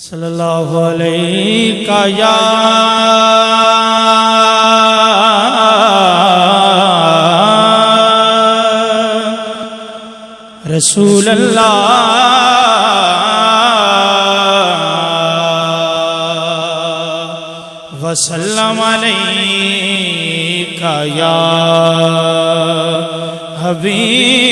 صلی اللہ علیہ یا رسول اللہ وسلم علیہ یا حبیب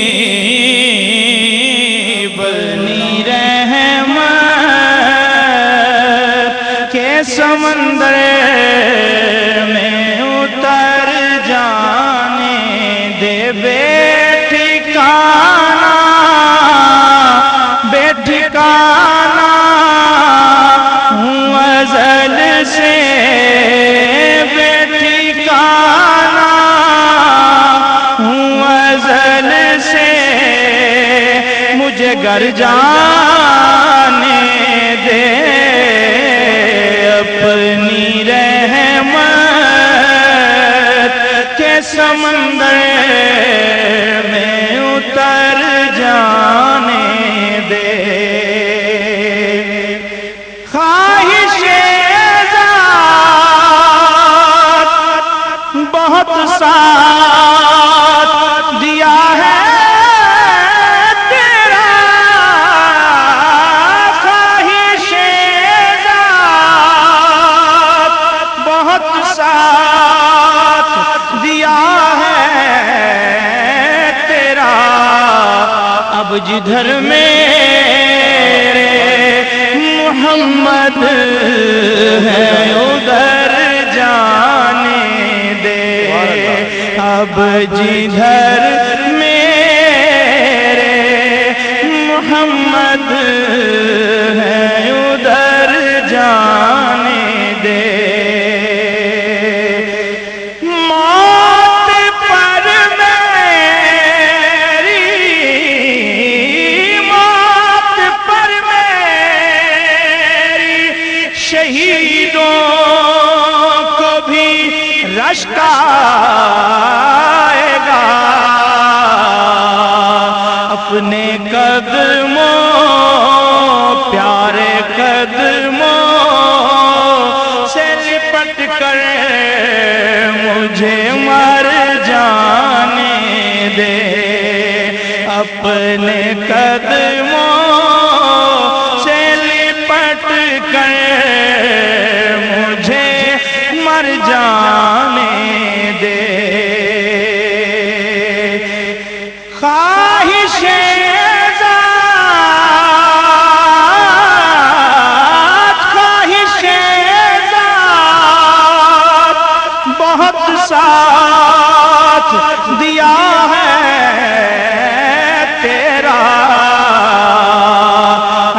سمندر میں اتر جانے دے بے ٹھکانا ہوں ازل سے بے ٹھکانا ہوں ازل سے مجھے گھر جانے دے اپنی رحمت کے سمندر میں اتر جانے دے خواہش ذات بہت ساتھ دیا ہے اب جدھر میرے محمد ہے ادھر جانے دے اب جدھر میرے محمد ہے ادھر جانے دے شہیدوں کو بھی رشک آئے گا اپنے قدموں پیارے قدموں سے لپٹ کر مجھے مر جانے دے اپنے قدموں سے لپٹ کر مجھے مر جانے دے خواہش ذات بہت ساتھ دیا ہے تیرا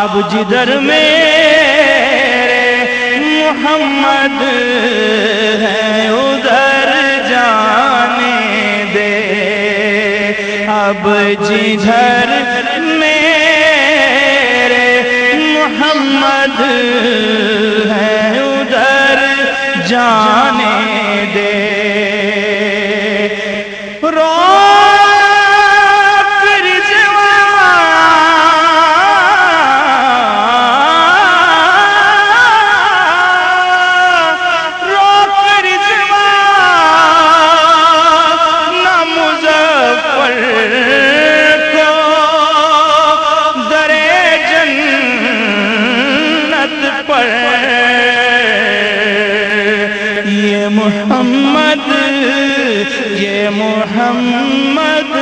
اب جدھر محمد ہے ادھر جانے دے اب جدھر میرے محمد ہے ادھر جانے دے یہ محمد